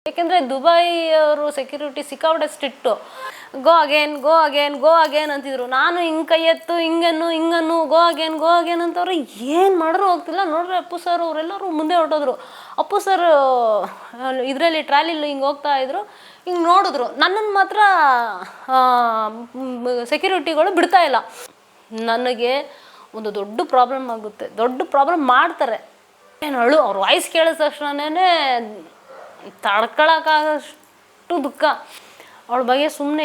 ಯಾಕೆಂದರೆ ದುಬೈ ಅವರು ಸೆಕ್ಯೂರಿಟಿ ಸಿಕ್ಕಾಪಟ್ಟೆ ಸ್ಟ್ರಿಕ್ಟು. ಗೋ ಅಗೇನ್ ಅಂತಿದ್ರು. ನಾನು ಹಿಂಗೆ ಕೈ ಎತ್ತು ಹಿಂಗನ್ನು ಗೋ ಅಗೇನ್ ಅಂತವ್ರು ಏನು ಮಾಡಿದ್ರು ಹೋಗ್ತಿಲ್ಲ. ನೋಡ್ರಿ ಅಪ್ಪು ಸರ್ ಅವರೆಲ್ಲರೂ ಮುಂದೆ ಹೊರಟೋದ್ರು. ಅಪ್ಪು ಸರ್ ಇದರಲ್ಲಿ ಟ್ರಾಲಿಲಿ ಹಿಂಗೆ ಹೋಗ್ತಾ ಇದ್ರು. ಹಿಂಗೆ ನೋಡಿದ್ರು, ನನ್ನನ್ನು ಮಾತ್ರ ಸೆಕ್ಯೂರಿಟಿಗಳು ಬಿಡ್ತಾ ಇಲ್ಲ. ನನಗೆ ಒಂದು ದೊಡ್ಡ ಪ್ರಾಬ್ಲಮ್ ಆಗುತ್ತೆ, ದೊಡ್ಡ ಪ್ರಾಬ್ಲಮ್ ಮಾಡ್ತಾರೆ. ಏನು ಅವ್ರ ವಾಯ್ಸ್ ಕೇಳಿದ ತಕ್ಷಣನೇ ತಡ್ಕೊಳಕ್ಕಾಗಷ್ಟು ದುಃಖ. ಅವಳ ಬಗ್ಗೆ ಸುಮ್ಮನೆ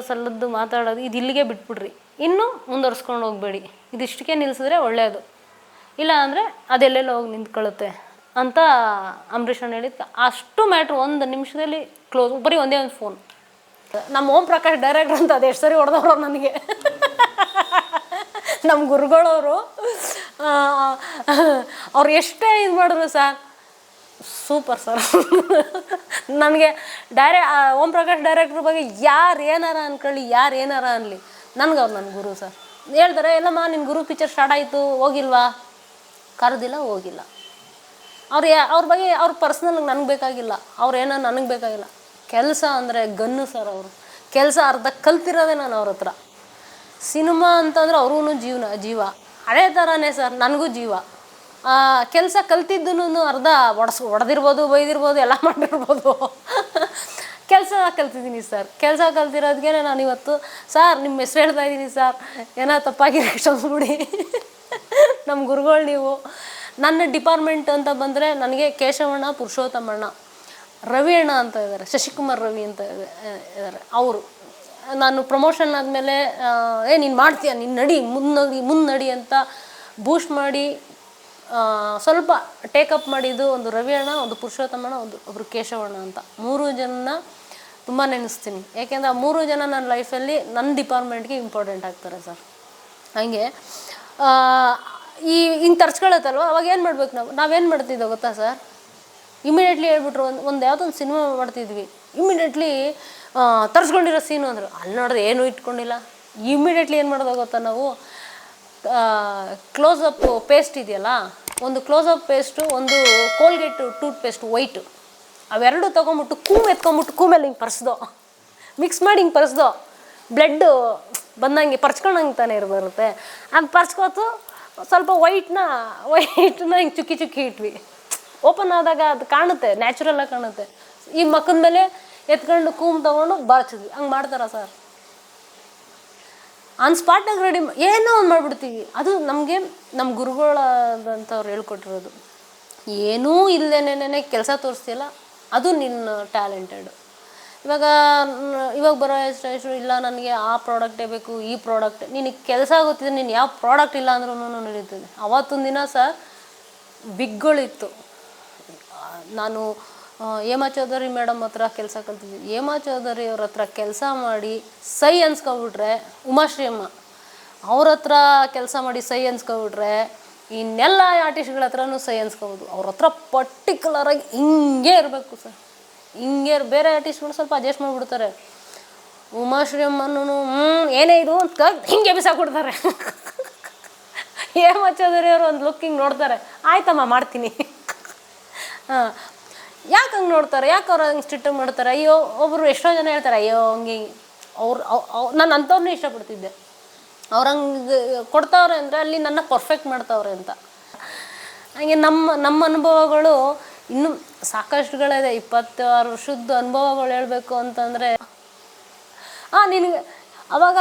ಸಲ್ಲದ್ದು ಮಾತಾಡೋದು ಇದು ಇಲ್ಲಿಗೆ ಬಿಟ್ಬಿಡ್ರಿ, ಇನ್ನೂ ಮುಂದುವರ್ಸ್ಕೊಂಡು ಹೋಗಬೇಡಿ, ಇದಿಷ್ಟಕ್ಕೆ ನಿಲ್ಲಿಸಿದ್ರೆ ಒಳ್ಳೆಯದು, ಇಲ್ಲ ಅಂದರೆ ಅದೆಲ್ಲೆಲ್ಲ ಹೋಗಿ ನಿಂತ್ಕೊಳ್ಳುತ್ತೆ ಅಂತ ಅಂಬರೀಷ್ ಅಣ್ಣ ಹೇಳಿದ್ದು. ಅಷ್ಟು ಮ್ಯಾಟ್ರು 1 ನಿಮಿಷದಲ್ಲಿ ಕ್ಲೋಸ್. ಬರೀ ಒಂದೇ ಒಂದು ಫೋನ್. ನಮ್ಮ ಓಂ ಪ್ರಕಾಶ್ ಡೈರೆಕ್ಟ್ರ್ ಅಂತ ಅದು ಎಷ್ಟು ಸರಿ ಹೊಡೆದವ್ರು ನನಗೆ. ನಮ್ಮ ಗುರುಗಳವರು ಅವ್ರು ಎಷ್ಟೇ ಇದು ಮಾಡಿದ್ರು ಸರ್, ಸೂಪರ್ ಸರ್. ನನಗೆ ಓಂ ಪ್ರಕಾಶ್ ಡೈರೆಕ್ಟ್ರ್ ಬಗ್ಗೆ ಯಾರು ಏನಾರ ಅಂದ್ಕೊಳ್ಳಿ, ಯಾರು ಏನಾರ ಅನ್ನಲಿ, ನನಗೆ ಅವ್ರು ನನ್ನ ಗುರು ಸರ್. ಹೇಳ್ತಾರೆ, ಎಲ್ಲಮ್ಮ ನಿನ್ನ ಗುರು ಪಿಕ್ಚರ್ ಸ್ಟಾರ್ಟ್ ಆಯಿತು ಹೋಗಿಲ್ವಾ? ಕರೆದಿಲ್ಲ, ಹೋಗಿಲ್ಲ. ಅವ್ರ ಬಗ್ಗೆ ಅವ್ರ ಪರ್ಸ್ನಲ್ಗೆ ನನಗೆ ಬೇಕಾಗಿಲ್ಲ, ಅವ್ರೇನೋ ನನಗೆ ಬೇಕಾಗಿಲ್ಲ. ಕೆಲಸ ಅಂದರೆ ಗನ್ನು ಸರ್. ಅವರು ಕೆಲಸ ಅರ್ಧ ಕಲ್ತಿರೋದೇ ನಾನು ಅವ್ರ ಹತ್ರ. ಸಿನಿಮಾ ಅಂತಂದ್ರೆ ಅವ್ರಿಗೂ ಜೀವ ಅದೇ ಥರನೇ ಸರ್, ನನಗೂ ಜೀವ. ಕೆಲಸ ಕಲ್ತಿದ್ದೂ ಅರ್ಧ ಹೊಡೆದಿರ್ಬೋದು, ಬೈದಿರ್ಬೋದು, ಎಲ್ಲ ಮಾಡಿರ್ಬೋದು. ಕೆಲಸ ಕಲ್ತಿದ್ದೀನಿ ಸರ್. ಕೆಲಸ ಕಲ್ತಿರೋದಕ್ಕೆ ನಾನು ಇವತ್ತು ಸರ್ ನಿಮ್ಮ ಹೆಸ್ರು ಹೇಳ್ತಾ ಇದ್ದೀನಿ ಸರ್, ಏನೋ ತಪ್ಪಾಗಿರೋ ಕ್ಷಮಿಸ್ಬಿಡಿ. ನಮ್ಮ ಗುರುಗಳು ನೀವು. ನನ್ನ ಡಿಪಾರ್ಟ್ಮೆಂಟ್ ಅಂತ ಬಂದರೆ ನನಗೆ ಕೇಶವಣ್ಣ, ಪುರುಷೋತ್ತಮಣ್ಣ, ರವಿ ಅಣ್ಣ ಅಂತ ಇದ್ದಾರೆ, ಶಶಿಕುಮಾರ್ ರವಿ ಅಂತ ಇದ್ದಾರೆ. ಅವರು ನಾನು ಪ್ರಮೋಷನ್ ಆದಮೇಲೆ ನೀನು ಮಾಡ್ತೀಯ, ನೀನು ಮುನ್ನಡಿ ಅಂತ ಬೂಸ್ಟ್ ಮಾಡಿ ಸ್ವಲ್ಪ ಟೇಕಪ್ ಮಾಡಿದ್ದು ಒಂದು ರವಿ ಅಣ್ಣ, ಒಂದು ಪುರುಷೋತ್ತಮಣ್ಣ, ಒಬ್ಬರು ಕೇಶವಣ್ಣ ಅಂತ. 3 ಜನನ ತುಂಬ ನೆನೆಸ್ತೀನಿ. ಯಾಕೆಂದರೆ ಆ 3 ಜನ ನನ್ನ ಲೈಫಲ್ಲಿ ನನ್ನ ಡಿಪಾರ್ಟ್ಮೆಂಟ್ಗೆ ಇಂಪಾರ್ಟೆಂಟ್ ಆಗ್ತಾರೆ ಸರ್. ಹಾಗೆ ಹಿಂಗೆ ತರ್ಸ್ಕೊಳತ್ತಲ್ವ, ಅವಾಗ ಏನು ಮಾಡ್ಬೇಕು ನಾವೇನು ಮಾಡ್ತಿದ್ದೋ ಗೊತ್ತಾ ಸರ್? ಇಮಿಡಿಯೇಟ್ಲಿ ಹೇಳ್ಬಿಟ್ರು, ಒಂದು ಯಾವುದೊಂದು ಸಿನಿಮಾ ಮಾಡ್ತಿದ್ವಿ, ಇಮಿಡಿಯೇಟ್ಲಿ ತರ್ಸ್ಕೊಂಡಿರೋ ಸೀನು ಅಂದರು. ಅಲ್ಲಿ ನೋಡಿದ್ರೆ ಏನೂ ಇಟ್ಕೊಂಡಿಲ್ಲ. ಇಮಿಡಿಯೇಟ್ಲಿ ಏನು ಮಾಡೋದು ಗೊತ್ತಾ ನಾವು? ಕ್ಲೋಸಪ್ ಪೇಸ್ಟ್ ಇದೆಯಲ್ಲ, ಒಂದು ಕ್ಲೋಸಪ್ ಪೇಸ್ಟು, ಒಂದು ಕೋಲ್ಗೇಟ್ ಟೂತ್ ಪೇಸ್ಟ್ ವೈಟು, ಅವೆರಡು ತೊಗೊಂಬಿಟ್ಟು ಎತ್ಕೊಂಬಿಟ್ಟು ಕೂಮೇಲೆ ಹಿಂಗೆ ಪರ್ಸ್ದೋ, ಮಿಕ್ಸ್ ಮಾಡಿ ಹಿಂಗೆ ಪರ್ಸ್ದೋ, ಬ್ಲಡ್ಡು ಬಂದಂಗೆ ಪರ್ಚ್ಕೊಂಡಂಗೆ ತಾನೇ ಬರುತ್ತೆ. ಅದು ಪರ್ಚ್ಕೋತು ಸ್ವಲ್ಪ ವೈಟ್ನ ಹಿಂಗೆ ಚುಕ್ಕಿ ಇಟ್ವಿ. ಓಪನ್ ಆದಾಗ ಅದು ಕಾಣುತ್ತೆ, ನ್ಯಾಚುರಲಾಗಿ ಕಾಣುತ್ತೆ. ಈ ಮಕ್ಕದ ಮೇಲೆ ಎತ್ಕೊಂಡು ತೊಗೊಂಡು ಬಾಚಿದ್ವಿ. ಹಂಗೆ ಮಾಡ್ತಾರ ಸರ್? ಆನ್ ಸ್ಪಾಟಾಗಿ ರೆಡಿ ಏನೋ ಒಂದು ಮಾಡಿಬಿಡ್ತೀವಿ. ಅದು ನಮಗೆ ನಮ್ಮ ಗುರುಗಳಂಥವ್ರು ಹೇಳ್ಕೊಟ್ಟಿರೋದು. ಏನೂ ಇಲ್ಲದೇನೆ ಕೆಲಸ ತೋರಿಸ್ತಿಲ್ಲ, ಅದು ನಿನ್ನ ಟ್ಯಾಲೆಂಟೆಡ್. ಇವಾಗ ಬರೋ ಎಷ್ಟು ಇಲ್ಲ, ನನಗೆ ಆ ಪ್ರಾಡಕ್ಟೇ ಬೇಕು, ಈ ಪ್ರಾಡಕ್ಟ್. ನಿನಗೆ ಕೆಲಸ ಗೊತ್ತಿದೆ, ನೀನು ಯಾವ ಪ್ರಾಡಕ್ಟ್ ಇಲ್ಲ ಅಂದ್ರೂ ನಡೀತದೆ. ಅವತ್ತೊಂದು ದಿನ ಸರ್ ಬಿಗ್ಗಳಿತ್ತು. ನಾನು ಹೇಮಾ ಚೌಧರಿ ಮೇಡಮ್ ಹತ್ರ ಕೆಲಸ ಕಲ್ತಿದ್ವಿ. ಹೇಮಾ ಚೌಧರಿ ಅವ್ರ ಹತ್ರ ಕೆಲಸ ಮಾಡಿ ಸೈ ಅನ್ಸ್ಕೊಬಿಟ್ರೆ, ಉಮಾಶ್ರೀ ಅಮ್ಮ ಅವ್ರ ಹತ್ರ ಕೆಲಸ ಮಾಡಿ ಸೈ ಅನ್ಸ್ಕೊಬಿಟ್ರೆ, ಇನ್ನೆಲ್ಲ ಆರ್ಟಿಸ್ಟ್ಗಳ ಹತ್ರನೂ ಸೈ ಅನ್ಸ್ಕೊಬೋದು. ಅವ್ರ ಹತ್ರ ಪರ್ಟಿಕ್ಯುಲರಾಗಿ ಹಿಂಗೆ ಇರಬೇಕು ಸರ್, ಹಿಂಗೆ. ಬೇರೆ ಆರ್ಟಿಸ್ಟ್ಗಳು ಸ್ವಲ್ಪ ಅಡ್ಜಸ್ಟ್ ಮಾಡಿಬಿಡ್ತಾರೆ. ಉಮಾಶ್ರೀ ಅಮ್ಮನೂ ಏನೇ ಇದು ಅಂತ ಹಿಂಗೆ ಬಿಸಾಕ್ಬಿಡ್ತಾರೆ. ಹೇಮಾ ಚೌಧರಿ ಅವರು ಒಂದು ಲುಕ್ ಹಿಂಗೆ ನೋಡ್ತಾರೆ, ಆಯ್ತಮ್ಮ ಮಾಡ್ತೀನಿ. ಯಾಕೆ ಹಂಗೆ ನೋಡ್ತಾರೆ? ಯಾಕೆ ಅವ್ರು ಹಂಗೆ ಸ್ಟ್ರಿಕ್ಟಾಗಿ ಮಾಡ್ತಾರೆ? ಅಯ್ಯೋ, ಒಬ್ಬರು ಎಷ್ಟೋ ಜನ ಹೇಳ್ತಾರೆ, ಅಯ್ಯೋ ಹಂಗೆ ನಾನು ಅಂಥವ್ರನ್ನೇ ಇಷ್ಟಪಡ್ತಿದ್ದೆ. ಅವ್ರು ಹಂಗೆ ಕೊಡ್ತಾವ್ರೆ ಅಂದರೆ ಅಲ್ಲಿ ನನ್ನ ಪರ್ಫೆಕ್ಟ್ ಮಾಡ್ತಾವ್ರೆ ಅಂತ. ಹಾಗೆ ನಮ್ಮ ಅನುಭವಗಳು ಇನ್ನೂ ಸಾಕಷ್ಟುಗಳಿದೆ. 26 ವರ್ಷದ ಅನುಭವಗಳು ಹೇಳಬೇಕು ಅಂತಂದರೆ, ನಿನಗೆ ಅವಾಗ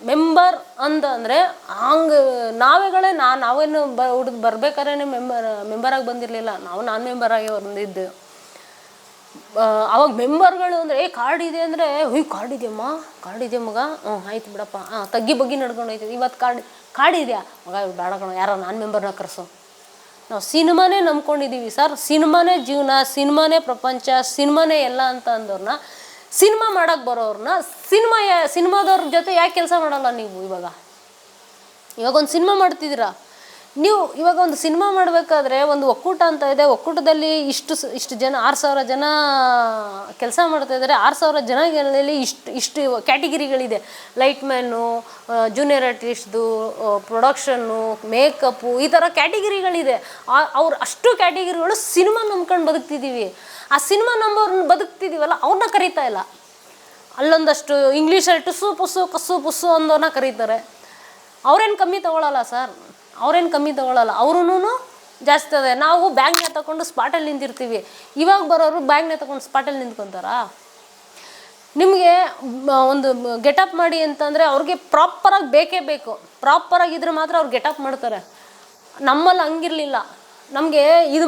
ಮೆಂಬರ್ ಅಂತಂದರೆ ಹಂಗೆ ನಾವೇಗಳೇ ನಾವೇನು ಬರ್ಬೇಕಾದ್ರೆ ಮೆಂಬರಾಗಿ ಬಂದಿರಲಿಲ್ಲ. ನಾನ್ ಮೆಂಬರಾಗಿ ಬಂದಿದ್ದು. ಅವಾಗ ಮೆಂಬರ್ಗಳು ಅಂದರೆ ಕಾರ್ಡ್ ಇದೆ ಅಂದರೆ, ಕಾರ್ಡ್ ಇದೆಯಾ ಮಗ, ಆಯ್ತು ಬಿಡಪ್ಪ, ತಗ್ಗಿ ಬಗ್ಗಿ ನಡ್ಕೊಂಡು ಹೋಯ್ತೀವಿ. ಇವತ್ತು ಕಾರ್ಡ್ ಇದೆಯಾ ಮಗ, ಬೇಡ ಕಣೋ, ಯಾರೋ ನಾನ್ ಮೆಂಬರ್ನ ಕರೆಸೋ. ನಾವು ಸಿನಿಮಾನೇ ನಂಬ್ಕೊಂಡಿದ್ದೀವಿ ಸರ್. ಸಿನಿಮಾನೇ ಜೀವನ, ಸಿನಿಮಾನೇ ಪ್ರಪಂಚ, ಸಿನಿಮಾನೇ ಎಲ್ಲ ಅಂತ ಅಂದವ್ರನ್ನ, ಸಿನಿಮಾ ಮಾಡೋಕ್ಕೆ ಬರೋರನ್ನ ಸಿನಿಮಾದವ್ರ ಜೊತೆ ಯಾಕೆ ಕೆಲಸ ಮಾಡಲ್ಲ ನೀವು? ಇವಾಗ ಒಂದು ಸಿನಿಮಾ ಮಾಡ್ತಿದ್ದೀರಾ, ನೀವು ಇವಾಗ ಒಂದು ಸಿನಿಮಾ ಮಾಡಬೇಕಾದ್ರೆ ಒಂದು ಒಕ್ಕೂಟ ಅಂತ ಇದೆ, ಒಕ್ಕೂಟದಲ್ಲಿ ಇಷ್ಟು ಜನ 6,000 ಜನ ಕೆಲಸ ಮಾಡ್ತಾ ಇದ್ದಾರೆ. 6,000 ಜನಗಳಲ್ಲಿ ಇಷ್ಟು ಕ್ಯಾಟಗಿರಿಗಳಿದೆ. ಲೈಟ್ ಮ್ಯಾನು, ಜೂನಿಯರ್ ಆರ್ಟಿಸ್ಟ್ದು, ಪ್ರೊಡಕ್ಷನ್ನು, ಮೇಕಪ್ಪು, ಈ ಥರ ಕ್ಯಾಟಗಿರಿಗಳಿದೆ. ಅವ್ರು ಅಷ್ಟು ಕ್ಯಾಟಗಿರಿಗಳು ಸಿನಿಮಾ ನಂಬ್ಕೊಂಡು ಬದುಕ್ತಿದ್ದೀವಿ. ಆ ಸಿನಿಮಾ ನಂಬೋರ್ನ ಬದುಕ್ತಿದ್ದೀವಲ್ಲ, ಅವ್ರನ್ನ ಕರೀತಾ ಇಲ್ಲ. ಅಲ್ಲೊಂದಷ್ಟು ಇಂಗ್ಲೀಷಲ್ಲಿ ಟುಸ್ಸು ಪುಸ್ಸು ಕಸ್ಸು ಪುಸ್ಸು ಅಂದೋನ್ನ ಕರೀತಾರೆ. ಅವ್ರೇನು ಕಮ್ಮಿ ತೊಗೊಳಲ್ಲ ಸರ್, ಅವ್ರೇನು ಕಮ್ಮಿ ತೊಗೊಳಲ್ಲ, ಅವ್ರೂ ಜಾಸ್ತಿ ಅದೇ. ನಾವು ಬ್ಯಾಗ್ನ ತಗೊಂಡು ಸ್ಪಾಟಲ್ಲಿ ನಿಂತಿರ್ತೀವಿ. ಇವಾಗ ಬರೋರು ಬ್ಯಾಗ್ನ ತಗೊಂಡು ಸ್ಪಾಟಲ್ಲಿ ನಿಂತ್ಕೊತಾರಾ? ನಿಮಗೆ ಒಂದು ಗೆಟಪ್ ಮಾಡಿ ಅಂತಂದರೆ ಅವ್ರಿಗೆ ಪ್ರಾಪರಾಗಿ ಬೇಕೇ ಬೇಕು. ಪ್ರಾಪರಾಗಿದ್ದರೆ ಮಾತ್ರ ಅವ್ರು ಗೆಟಪ್ ಮಾಡ್ತಾರೆ. ನಮ್ಮಲ್ಲಿ ಹಂಗಿರಲಿಲ್ಲ. ನಮಗೆ ಇದು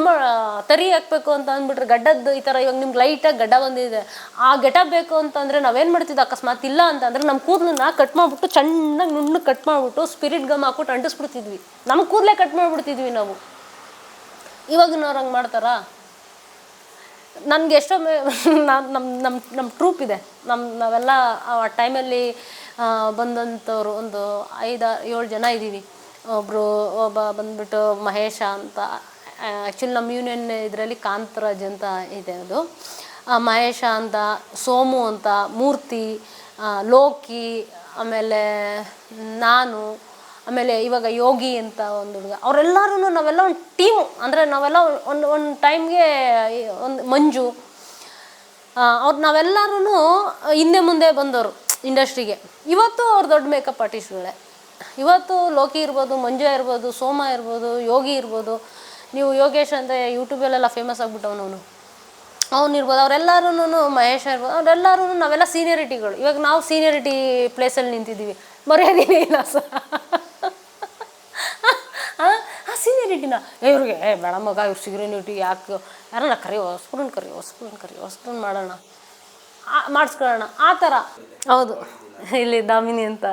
ತರಿ ಹಾಕಬೇಕು ಅಂತ ಅಂದ್ಬಿಟ್ರೆ ಗಡ್ಡದ್ದು ಈ ಥರ, ಇವಾಗ ನಿಮ್ಗೆ ಲೈಟಾಗಿ ಗಡ್ಡ ಬಂದಿದೆ, ಆ ಗೆಟಪ್ ಬೇಕು ಅಂತಂದರೆ ನಾವೇನು ಮಾಡ್ತಿದ್ದೆ, ಅಕಸ್ಮಾತ್ ಇಲ್ಲ ಅಂತಂದರೆ ನಮ್ಮ ಕೂದಲನ್ನ ಕಟ್ ಮಾಡಿಬಿಟ್ಟು ಚೆನ್ನಾಗಿ ನುಣ್ಣಗೆ ಕಟ್ ಮಾಡಿಬಿಟ್ಟು ಸ್ಪಿರಿಟ್ ಗಮ್ ಹಾಕ್ಬಿಟ್ಟು ಅಂಟಿಸ್ಬಿಡ್ತಿದ್ವಿ. ನಮ್ಮ ಕೂದಲೇ ಕಟ್ ಮಾಡಿಬಿಡ್ತಿದ್ವಿ ನಾವು. ಇವಾಗಿನವ್ರು ಹಂಗೆ ಮಾಡ್ತಾರಾ? ನನಗೆ ಎಷ್ಟೊಮ್ಮೆ ನಮ್ಮ ಟ್ರೂಪ್ ಇದೆ, ನಾವೆಲ್ಲ ಆ ಟೈಮಲ್ಲಿ ಬಂದಂಥವ್ರು ಒಂದು 5-7 ಜನ ಇದ್ದೀವಿ. ಒಬ್ಬ ಬಂದ್ಬಿಟ್ಟು ಮಹೇಶ ಅಂತ, ಆ್ಯಕ್ಚುಲಿ ನಮ್ಮ ಯೂನಿಯನ್ ಇದರಲ್ಲಿ ಕಾಂತರಾಜ್ ಅಂತ ಇದೆ, ಅದು ಮಹೇಶ ಅಂತ, ಸೋಮು ಅಂತ, ಮೂರ್ತಿ, ಲೋಕಿ, ಆಮೇಲೆ ನಾನು, ಆಮೇಲೆ ಇವಾಗ ಯೋಗಿ ಅಂತ ಒಂದು ಹುಡುಗ. ಅವರೆಲ್ಲರೂ ನಾವೆಲ್ಲ ಒಂದು ಟೀಮು. ಅಂದರೆ ನಾವೆಲ್ಲ ಒಂದು ಟೈಮ್ಗೆ ಒಂದು ಮಂಜು, ನಾವೆಲ್ಲರೂ ಹಿಂದೆ ಮುಂದೆ ಬಂದವರು ಇಂಡಸ್ಟ್ರಿಗೆ. ಇವತ್ತು ಅವ್ರು ದೊಡ್ಡ ಮೇಕಪ್ ಆರ್ಟಿಸ್ಟ್ಗಳೇ. ಇವತ್ತು ಲೋಕಿ ಇರ್ಬೋದು, ಮಂಜು ಇರ್ಬೋದು, ಸೋಮ ಇರ್ಬೋದು, ಯೋಗಿ ಇರ್ಬೋದು. ನೀವು ಯೋಗೇಶ್ ಅಂತ ಯೂಟ್ಯೂಬಲ್ಲೆಲ್ಲ ಫೇಮಸ್ ಆಗ್ಬಿಟ್ಟವನು, ಅವನಿರ್ಬೋದು. ಅವರೆಲ್ಲರೂ ಮಹೇಶ ಇರ್ಬೋದು, ಅವರೆಲ್ಲರೂ ನಾವೆಲ್ಲ ಸೀನಿಯರಿಟಿಗಳು. ಇವಾಗ ನಾವು ಸೀನಿಯರಿಟಿ ಪ್ಲೇಸಲ್ಲಿ ನಿಂತಿದ್ದೀವಿ, ಮರ್ಯಾದೆನೇ ಇಲ್ಲ ಸರ್. ಆ ಸೀನಿಯರಿಟಿನ ಇವ್ರಿಗೆ ಬೇಡ ಮಗ, ಇವ್ರು ಸೀನಿಯರಿಟಿ ಯಾಕೆ, ಯಾರನ್ನ ಕರಿ, ಹೊಸ್ಪುರನ್ ಮಾಡೋಣ, ಮಾಡಿಸ್ಕೊಳ್ಳೋಣ, ಆ ಥರ. ಹೌದು, ಇಲ್ಲಿ ದಾಮಿನಿ ಅಂತ.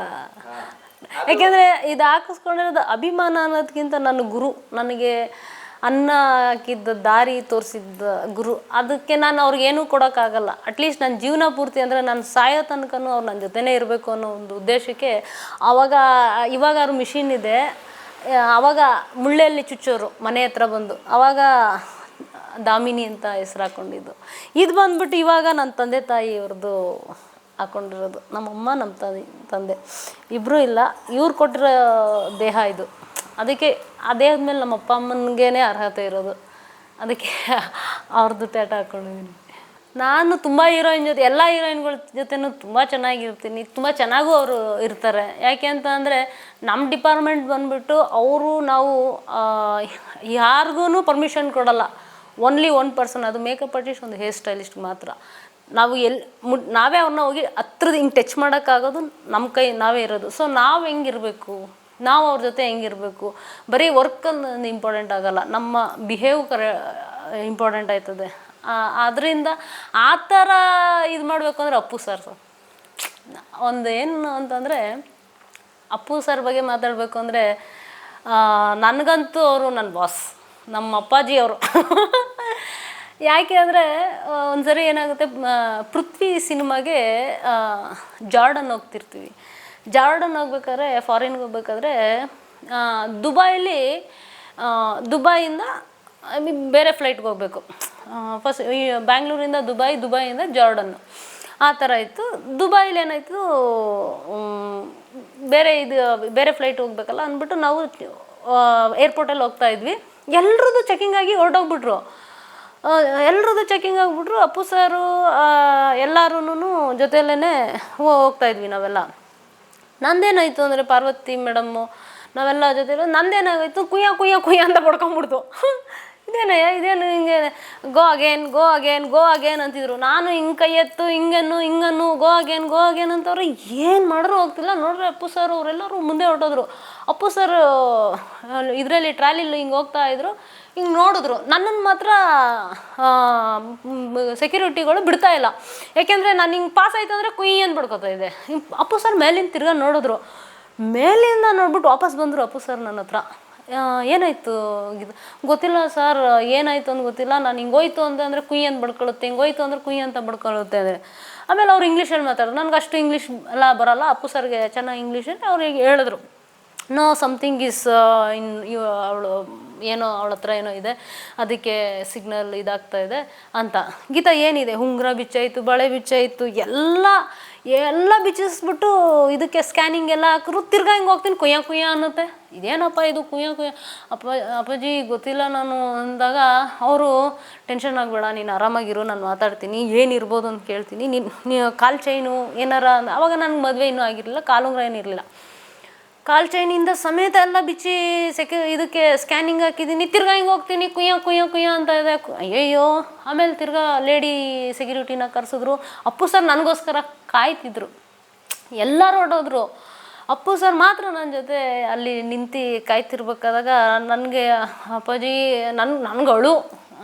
ಯಾಕೆಂದರೆ ಇದು ಹಾಕಿಸ್ಕೊಂಡಿರೋದು ಅಭಿಮಾನ ಅನ್ನೋದಕ್ಕಿಂತ ನನ್ನ ಗುರು, ನನಗೆ ಅನ್ನ ಹಾಕಿದ್ದ ದಾರಿ ತೋರಿಸಿದ್ದ ಗುರು. ಅದಕ್ಕೆ ನಾನು ಅವ್ರಿಗೇನೂ ಕೊಡೋಕ್ಕಾಗಲ್ಲ. ಅಟ್ಲೀಸ್ಟ್ ನನ್ನ ಜೀವನ ಪೂರ್ತಿ ಅಂದರೆ ನಾನು ಸಾಯೋ ತನಕನೂ ಅವ್ರು ನನ್ನ ಜೊತೆನೇ ಇರಬೇಕು ಅನ್ನೋ ಒಂದು ಉದ್ದೇಶಕ್ಕೆ. ಇವಾಗ ಅವ್ರ ಮಿಷಿನ್ ಇದೆ, ಆವಾಗ ಮುಳ್ಳೆಲ್ಲಿ ಚುಚ್ಚೋರು ಮನೆ ಹತ್ರ ಬಂದು, ಆವಾಗ ದಾಮಿನಿ ಅಂತ ಹೆಸ್ರು ಹಾಕ್ಕೊಂಡಿದ್ದು. ಇದು ಬಂದ್ಬಿಟ್ಟು ಇವಾಗ ನನ್ನ ತಂದೆ ತಾಯಿ ಅವ್ರದ್ದು ಹಾಕ್ಕೊಂಡಿರೋದು. ನಮ್ಮಮ್ಮ, ನಮ್ಮ ತಂದೆ ಇಬ್ಬರೂ ಇಲ್ಲ, ಇವ್ರು ಕೊಟ್ಟಿರೋ ದೇಹ ಇದು. ಅದಕ್ಕೆ ಆ ದೇಹದ ಮೇಲೆ ನಮ್ಮ ಅಪ್ಪ ಅಮ್ಮನಿಗೇ ಅರ್ಹತೆ ಇರೋದು. ಅದಕ್ಕೆ ಅವ್ರದ್ದು ಟ್ಯಾಟೂ ಹಾಕ್ಕೊಂಡಿದ್ದೀನಿ. ನಾನು ತುಂಬ ಹೀರೋಯಿನ್ ಜೊತೆ, ಎಲ್ಲ ಹೀರೋಯಿನ್ಗಳ ಜೊತೆನೂ ತುಂಬ ಚೆನ್ನಾಗಿರ್ತೀನಿ, ತುಂಬ ಚೆನ್ನಾಗೂ ಅವರು ಇರ್ತಾರೆ. ಯಾಕೆ ಅಂತ ಅಂದರೆ ನಮ್ಮ ಡಿಪಾರ್ಟ್ಮೆಂಟ್ ಬಂದುಬಿಟ್ಟು ನಾವು ಯಾರಿಗೂ ಪರ್ಮಿಷನ್ ಕೊಡೋಲ್ಲ. ಓನ್ಲಿ 1 ಪರ್ಸನ್, ಅದು ಮೇಕಪ್ ಆರ್ಟಿಸ್ಟ್, ಒಂದು ಹೇರ್ ಸ್ಟೈಲಿಸ್ಟ್ ಮಾತ್ರ. ನಾವು ನಾವೇ ಅವ್ರನ್ನ ಹೋಗಿ ಹತ್ರದ ಹಿಂಗೆ ಟಚ್ ಮಾಡೋಕ್ಕಾಗೋದು ನಮ್ಮ ಕೈ ನಾವೇ ಇರೋದು. ಸೊ ನಾವು ಹೆಂಗಿರಬೇಕು, ನಾವು ಅವ್ರ ಜೊತೆ ಹೆಂಗಿರಬೇಕು, ಬರೀ ವರ್ಕಲ್ಲಿ ಇಂಪಾರ್ಟೆಂಟ್ ಆಗೋಲ್ಲ, ನಮ್ಮ ಬಿಹೇವ್ ಇಂಪಾರ್ಟೆಂಟ್ ಆಯ್ತದೆ. ಅದರಿಂದ ಆ ಥರ ಇದು ಮಾಡಬೇಕು ಅಂದರೆ ಅಪ್ಪು ಸರ್ ಒಂದು ಏನು ಅಂತಂದರೆ, ಅಪ್ಪು ಸರ್ ಬಗ್ಗೆ ಮಾತಾಡಬೇಕು ಅಂದರೆ ನನಗಂತೂ ಅವರು ನನ್ನ ಬಾಸ್, ನಮ್ಮ ಅಪ್ಪಾಜಿ ಅವರು. ಯಾಕೆ ಅಂದರೆ ಒಂದು ಸರಿ ಏನಾಗುತ್ತೆ, ಪೃಥ್ವಿ ಸಿನಿಮಾಗೆ ಜಾರ್ಡನ್ ಹೋಗ್ತಿರ್ತೀವಿ. ಜಾರ್ಡನ್ ಹೋಗ್ಬೇಕಾದ್ರೆ, ಫಾರಿನ್ಗೆ ಹೋಗ್ಬೇಕಾದ್ರೆ ದುಬೈಯಿಂದ ಬೇರೆ ಫ್ಲೈಟ್ಗೆ ಹೋಗಬೇಕು. ಫಸ್ಟ್ ಈ ಬ್ಯಾಂಗ್ಳೂರಿಂದ ದುಬೈಯಿಂದ ಜಾರ್ಡನ್ನು, ಆ ಥರ ಇತ್ತು. ದುಬೈಲಿ ಏನಾಯಿತು, ಬೇರೆ ಫ್ಲೈಟ್ ಹೋಗ್ಬೇಕಲ್ಲ ಅಂದ್ಬಿಟ್ಟು ನಾವು ಏರ್ಪೋರ್ಟಲ್ಲಿ ಹೋಗ್ತಾಯಿದ್ವಿ. ಎಲ್ರದ್ದು ಚೆಕಿಂಗ್ ಆಗಿ ಹೊರಟೋಗ್ಬಿಟ್ರು. ಅಪ್ಪು ಸಾರು ಎಲ್ಲರೂ ಜೊತೆಯಲ್ಲೇ ಹೋಗ್ತಾಯಿದ್ವಿ ನಾವೆಲ್ಲ. ನಂದೇನಾಯಿತು ಅಂದರೆ, ಪಾರ್ವತಿ ಮೇಡಮ್ಮು ನಾವೆಲ್ಲ ಜೊತೆ, ನಂದೇನಾಗೋಯ್ತು, ಕುಯ್ಯ ಅಂತ ಬಡ್ಕೊಂಬಿಡ್ತು. ಇದೇನು ಹಿಂಗೆ ಗೋ ಅಗೇನ್ ಅಂತಿದ್ರು. ನಾನು ಹಿಂಗೆ ಕೈ ಎತ್ತು ಹಿಂಗನ್ನು ಗೋ ಅಗೇನ್ ಅಂತವ್ರು ಏನು ಮಾಡಿದ್ರು ಹೋಗ್ತಿಲ್ಲ. ನೋಡ್ರಿ ಅಪ್ಪು ಸರ್ ಅವರೆಲ್ಲರೂ ಮುಂದೆ ಹೊರಟೋದ್ರು. ಅಪ್ಪು ಸರ್ ಇದರಲ್ಲಿ ಟ್ರಾಲಿಲಿ ಹಿಂಗೆ ಹೋಗ್ತಾಯಿದ್ರು, ಹಿಂಗೆ ನೋಡಿದ್ರು. ನನ್ನನ್ನು ಮಾತ್ರ ಸೆಕ್ಯೂರಿಟಿಗಳು ಬಿಡ್ತಾಯಿಲ್ಲ. ಯಾಕೆಂದರೆ ನಾನು ಹಿಂಗೆ ಪಾಸ್ ಆಯ್ತು ಅಂದರೆ ಕುಯ್ ಅಂತ ಬಡ್ಕೊತಾ ಇದೆ. ಅಪ್ಪು ಸರ್ ಮೇಲಿಂದ ತಿರ್ಗಾ ನೋಡಿದ್ರು, ಮೇಲಿಂದ ನೋಡ್ಬಿಟ್ಟು ವಾಪಸ್ ಬಂದರು ಅಪ್ಪು ಸರ್ ನನ್ನ ಹತ್ರ. ಏನಾಯಿತು ಇದು ಗೊತ್ತಿಲ್ಲ ಸರ್, ಏನಾಯಿತು ಅಂತ ಗೊತ್ತಿಲ್ಲ, ನಾನು ಹಿಂಗೋಯ್ತು ಅಂತಂದರೆ ಕುಯ್ ಅಂತ ಬಡ್ಕೊಳ್ಳುತ್ತೆ, ಹಿಂಗೋಯ್ತು ಅಂದರೆ ಕುಯ್ ಅಂತ ಬಡ್ಕೊಳ್ಳುತ್ತೆ ಅಂದರೆ. ಆಮೇಲೆ ಅವ್ರು ಇಂಗ್ಲೀಷಲ್ಲಿ ಮಾತಾಡೋದು, ನನಗೆ ಅಷ್ಟು ಇಂಗ್ಲೀಷ್ ಎಲ್ಲ ಬರೋಲ್ಲ. ಅಪ್ಪು ಸರ್ಗೆ ಚೆನ್ನಾಗಿ ಇಂಗ್ಲೀಷಲ್ಲಿ ಅವ್ರಿಗೆ ಹೇಳಿದ್ರು, ನೋ ಸಮಥಿಂಗ್ ಈಸ್ ಇನ್ ಅವಳು ಏನೋ ಅವಳ ಹತ್ರ ಏನೋ ಇದೆ, ಅದಕ್ಕೆ ಸಿಗ್ನಲ್ ಇದಾಗ್ತಾ ಇದೆ ಅಂತ. ಗೀತಾ ಏನಿದೆ, ಉಂಗುರ ಬಿಚ್ಚಾಯಿತು, ಬಳೆ ಬಿಚ್ಚಾಯಿತು, ಎಲ್ಲ ಬಿಚ್ಚಿಸ್ಬಿಟ್ಟು ಇದಕ್ಕೆ ಸ್ಕ್ಯಾನಿಂಗ್ ಎಲ್ಲ ಹಾಕಿದ್ರು. ತಿರ್ಗಾ ಹಿಂಗೆ ಹೋಗ್ತೀನಿ, ಕುಯ್ಯ ಅನ್ನುತ್ತೆ. ಇದೇನಪ್ಪ ಇದು ಕುಯ್ಯ ಅಪ್ಪಾಜಿ ಗೊತ್ತಿಲ್ಲ ನಾನು ಅಂದಾಗ ಅವರು ಟೆನ್ಷನ್ ಆಗಬೇಡ, ನೀನು ಆರಾಮಾಗಿರು, ನಾನು ಮಾತಾಡ್ತೀನಿ, ಏನಿರ್ಬೋದು ಅಂತ ಕೇಳ್ತೀನಿ, ನೀನು ಕಾಲು ಚೈನು ಏನಾರ ಅವಾಗ ನನಗೆ ಮದುವೆ ಇನ್ನೂ ಆಗಿರಲಿಲ್ಲ, ಕಾಲುಂಗ್ರ ಏನಿರಲಿಲ್ಲ. ಕಾಲು ಚೈನಿಂದ ಸಮೇತ ಎಲ್ಲ ಬಿಚ್ಚಿ ಇದಕ್ಕೆ ಸ್ಕ್ಯಾನಿಂಗ್ ಹಾಕಿದ್ದೀನಿ. ತಿರ್ಗಾ ಹಿಂಗೆ ಹೋಗ್ತೀನಿ, ಕುಯ್ಯ ಅಂತ ಇದೆ. ಅಯ್ಯಯ್ಯೋ. ಆಮೇಲೆ ತಿರ್ಗಾ ಲೇಡಿ ಸೆಕ್ಯೂರಿಟಿನ ಕರೆಸಿದ್ರು. ಅಪ್ಪು ಸರ್ ನನಗೋಸ್ಕರ ಕಾಯ್ತಿದ್ರು. ಎಲ್ಲರೂ ಹೊಡೋದ್ರು. ಅಪ್ಪು ಸರ್ ಮಾತ್ರ ನನ್ನ ಜೊತೆ ಅಲ್ಲಿ ನಿಂತು ಕಾಯ್ತಿರ್ಬೇಕಾದಾಗ ನನಗೆ ಅಪ್ಪಾಜಿ ನನಗಳು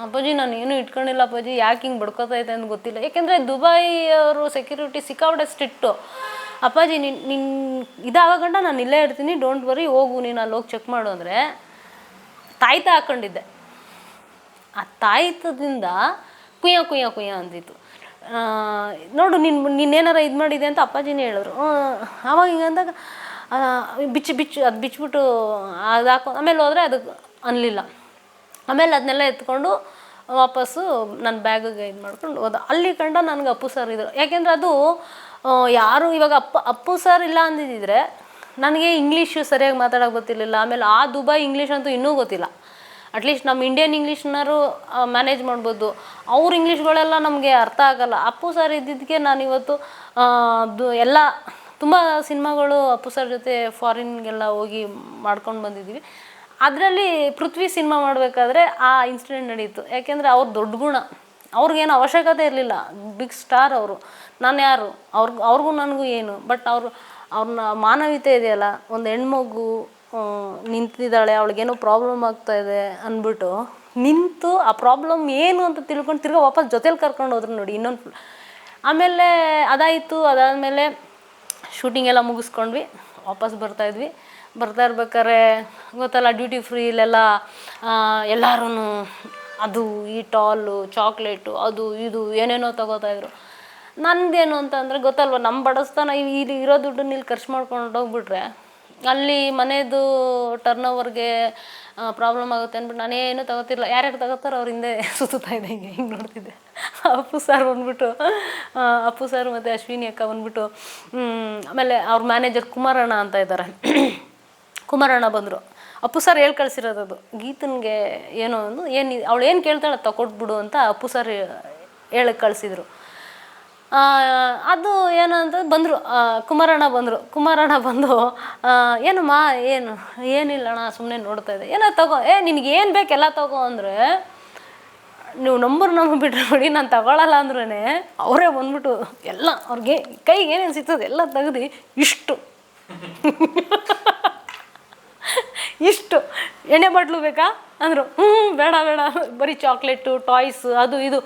ಅಪ್ಪಾಜಿ ನಾನು ಏನೂ ಇಟ್ಕೊಂಡಿಲ್ಲ ಅಪ್ಪಾಜಿ, ಯಾಕೆ ಹಿಂಗೆ ಬಡ್ಕೋತೈತೆ ಅಂತ ಗೊತ್ತಿಲ್ಲ. ಯಾಕೆಂದರೆ ದುಬೈ ಅವರು ಸೆಕ್ಯೂರಿಟಿ ಸಿಕ್ಕಾಪಟ್ಟೆ ಸ್ಟ್ರಿಕ್ಟು. ಅಪ್ಪಾಜಿ ನಿನ್ನ ಇದಾಗ ಗಂಟ ನಾನು ಇಲ್ಲೇ ಇರ್ತೀನಿ, ಡೋಂಟ್ ವರಿ, ಹೋಗು ನೀನು ಅಲ್ಲಿ ಹೋಗಿ ಚೆಕ್ ಮಾಡು ಅಂದರೆ ತಾಯ್ತ ಹಾಕ್ಕೊಂಡಿದ್ದೆ. ಆ ತಾಯ್ತದಿಂದ ಕುಯ್ಯ ಅಂದಿತ್ತು. ನೋಡು ನಿನ್ನೇನಾರ ಇದು ಮಾಡಿದೆ ಅಂತ ಅಪ್ಪಾಜಿನೇ ಹೇಳಿದ್ರು. ಆವಾಗ ಹಿಂಗೆ ಅಂದಾಗ ಬಿಚ್ಚು ಅದು ಬಿಚ್ಚಿಬಿಟ್ಟು ಅದು ಹಾಕೋ ಆಮೇಲೆ ಹೋದರೆ ಅದಕ್ಕೆ ಅನ್ನಲಿಲ್ಲ. ಆಮೇಲೆ ಅದನ್ನೆಲ್ಲ ಎತ್ಕೊಂಡು ವಾಪಸ್ಸು ನನ್ನ ಬ್ಯಾಗಿಗೆ ಇದು ಮಾಡ್ಕೊಂಡು ಹೋದ. ಅಲ್ಲಿ ಕಂಡ ನನಗೆ ಅಪ್ಪು ಸರ್ ಇದ್ರು. ಯಾಕೆಂದರೆ ಅದು ಯಾರು ಇವಾಗ ಅಪ್ಪು ಸರ್ ಇಲ್ಲ ಅಂದಿದ್ದಿದ್ರೆ ನನಗೆ ಇಂಗ್ಲೀಷು ಸರಿಯಾಗಿ ಮಾತಾಡೋಕೆ ಗೊತ್ತಿರಲಿಲ್ಲ. ಆಮೇಲೆ ಆ ದುಬೈ ಇಂಗ್ಲೀಷ್ ಅಂತೂ ಇನ್ನೂ ಗೊತ್ತಿಲ್ಲ. ಅಟ್ಲೀಸ್ಟ್ ನಮ್ಮ ಇಂಡಿಯನ್ ಇಂಗ್ಲೀಷ್ನಾರು ಮ್ಯಾನೇಜ್ ಮಾಡ್ಬೋದು, ಅವ್ರ ಇಂಗ್ಲೀಷ್ಗಳೆಲ್ಲ ನಮಗೆ ಅರ್ಥ ಆಗೋಲ್ಲ. ಅಪ್ಪು ಸರ್ ಇದ್ದಿದ್ದಕ್ಕೆ ನಾನಿವತ್ತು ಎಲ್ಲ ತುಂಬ ಸಿನಿಮಾಗಳು ಅಪ್ಪು ಸರ್ ಜೊತೆ ಫಾರಿನ್ಗೆಲ್ಲ ಹೋಗಿ ಮಾಡ್ಕೊಂಡು ಬಂದಿದ್ದೀವಿ. ಅದರಲ್ಲಿ ಪೃಥ್ವಿ ಸಿನಿಮಾ ಮಾಡಬೇಕಾದ್ರೆ ಆ ಇನ್ಸಿಡೆಂಟ್ ನಡೀತು. ಯಾಕೆಂದರೆ ಅವ್ರ ದೊಡ್ಡ ಗುಣ, ಅವ್ರಿಗೇನು ಅವಶ್ಯಕತೆ ಇರಲಿಲ್ಲ, ಬಿಗ್ ಸ್ಟಾರ್ ಅವರು. ನಾನು ಯಾರು ಅವ್ರಿಗೂ ನನಗೂ ಏನು, ಬಟ್ ಅವ್ರನ್ನ ಮಾನವೀಯತೆ ಇದೆಯಲ್ಲ, ಒಂದು ಹೆಣ್ಮಗು ನಿಂತಿದ್ದಾಳೆ, ಅವಳಿಗೇನೋ ಪ್ರಾಬ್ಲಮ್ ಆಗ್ತಾಯಿದೆ ಅಂದ್ಬಿಟ್ಟು ನಿಂತು ಆ ಪ್ರಾಬ್ಲಮ್ ಏನು ಅಂತ ತಿಳ್ಕೊಂಡು ತಿರ್ಗಾ ವಾಪಸ್ ಜೊತೇಲಿ ಕರ್ಕೊಂಡು ಹೋದ್ರು ನೋಡಿ. ಇನ್ನೊಂದು ಆಮೇಲೆ ಅದಾದಮೇಲೆ ಶೂಟಿಂಗ್ ಎಲ್ಲ ಮುಗಿಸ್ಕೊಂಡ್ವಿ, ವಾಪಸ್ ಬರ್ತಾಯಿದ್ವಿ. ಬರ್ತಾ ಇರ್ಬೇಕಾದ್ರೆ ಗೊತ್ತಲ್ಲ, ಡ್ಯೂಟಿ ಫ್ರೀ ಇಲ್ಲೆಲ್ಲ ಎಲ್ಲರೂ ಅದು ಈ ಟಾಲು, ಚಾಕ್ಲೇಟು, ಅದು ಇದು ಏನೇನೋ ತಗೋತಾಯಿದ್ರು. ನಂದೇನು ಅಂತಂದರೆ ಗೊತ್ತಲ್ವ, ನಮ್ಮ ಬಡಸ್ತಾನ ಇಲ್ಲಿ ಇರೋ ದುಡ್ಡನ್ನ ಇಲ್ಲಿ ಖರ್ಚು ಮಾಡ್ಕೊಂಡು ಹೋಗ್ಬಿಟ್ರೆ ಅಲ್ಲಿ ಮನೆಯದು ಟರ್ನ್ ಓವರ್ಗೆ ಪ್ರಾಬ್ಲಮ್ ಆಗುತ್ತೆ ಅಂದ್ಬಿಟ್ಟು ನಾನೇನು ತಗೋತಿರಲಿಲ್ಲ. ಯಾರ್ಯಾರು ತಗೋತಾರೋ ಅವ್ರ ಹಿಂದೆ ಸುತ್ತಾ ಇದೆ, ಹಿಂಗೆ ನೋಡ್ತಿದ್ದೆ. ಅಪ್ಪು ಸರ್ ಬಂದ್ಬಿಟ್ಟು, ಅಪ್ಪು ಸರ್ ಮತ್ತು ಅಶ್ವಿನಿ ಅಕ್ಕ ಬಂದ್ಬಿಟ್ಟು, ಆಮೇಲೆ ಅವ್ರ ಮ್ಯಾನೇಜರ್ ಕುಮಾರಣ್ಣ ಅಂತ ಇದ್ದಾರೆ, ಕುಮಾರಣ್ಣ ಬಂದರು. ಅಪ್ಪು ಸರ್ ಹೇಳಿ ಕಳಿಸಿರೋದು ಅದು, ಗೀತನ್ಗೆ ಏನೋ ಒಂದು ಅವಳು ಏನು ಕೇಳ್ತಾಳೆ ತಗೊಟ್ಬಿಡು ಅಂತ ಅಪ್ಪು ಸರ್ ಹೇಳಿ ಕಳಿಸಿದ್ರು. ಅದು ಏನಂತ ಬಂದರು, ಕುಮಾರಣ್ಣ ಬಂದು ಏನಮ್ಮ ಏನಿಲ್ಲಣ್ಣ ಸುಮ್ಮನೆ ನೋಡ್ತಾ ಇದೆ, ಏನೋ ತಗೋ, ನಿನಗೆ ಏನು ಬೇಕು ಎಲ್ಲ ತಗೋ ಅಂದರೆ, ನೀವು ನಂಬರ್ ಬಿಟ್ಟರೆ ನೋಡಿ, ನಾನು ತಗೊಳ್ಳಲ್ಲ ಅಂದ್ರೇ ಅವರೇ ಬಂದ್ಬಿಟ್ಟು ಎಲ್ಲ ಅವ್ರಿಗೆ ಕೈಗೆ ಏನೇನು ಸಿಗ್ತದೆ ಎಲ್ಲ ತೆಗ್ದು ಇಷ್ಟು ಎಣ್ಣೆ ಬಾಟ್ಲು ಬೇಕಾ ಅಂದರು. ಬೇಡ ಬರೀ ಚಾಕ್ಲೇಟು, ಟಾಯ್ಸು, ಅದು ಇದು